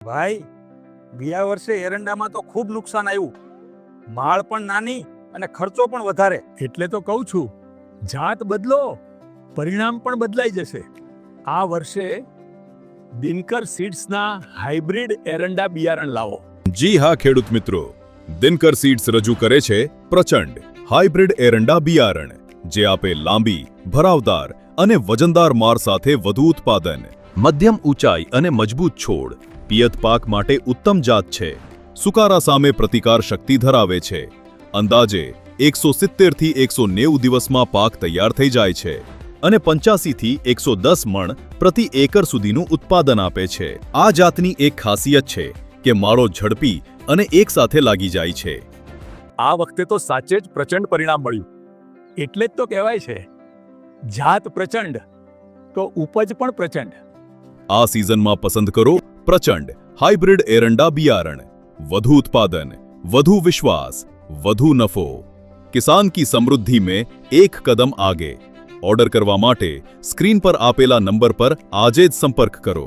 ભાઈ, ગયા વર્ષે એરંડામાં તો ખૂબ નુકસાન આવ્યું. માળ પણ નાની અને ખર્ચો પણ વધારે. એટલે તો કહું છું, જાત બદલો, પરિણામ પણ બદલાઈ જશે. આ વર્ષે દિનકર સીડ્સના હાઇબ્રિડ એરંડા બિયારણ લાવો. જી હા ખેડૂત મિત્રો, દિનકર સીડ્સ રજૂ કરે છે પ્રચંડ હાઇબ્રિડ એરંડા બિયારણ, જે આપે લાંબી, ભરાવદાર અને વજનદાર માર સાથે વધુ ઉત્પાદન, મધ્યમ ઊંચાઈ અને મજબૂત છોડ, પિયત પાક માટે ઉત્તમ જાત છે, સુકારા સામે પ્રતિકાર શક્તિ ધરાવે છે, અંદાજે 170 થી 190 દિવસમાં પાક તૈયાર થઈ જાય છે અને 85 થી 110 મણ પ્રતિ એકર સુધીનું ઉત્પાદન આપે છે. આ જાતની એક ખાસિયત છે કે માળો ઝડપી અને એકસાથે લાગી જાય છે. આ વખતે તો સાચે જ પ્રચંડ પરિણામ મળ્યું. એટલે જ તો કહેવાય છે, જાત પ્રચંડ તો ઉપજ પણ પ્રચંડ. આ સિઝનમાં પસંદ કરો પ્રચંડ હાઇબ્રિડ એરંડા બિયારણ. વધુ ઉત્પાદન, વધુ વિશ્વાસ, વધુ નફો. કિસાન કી સમૃદ્ધિ में एक कदम आगे. ઓર્ડર કરવા માટે સ્ક્રીન પર આપેલા નંબર પર આજે જ સંપર્ક કરો.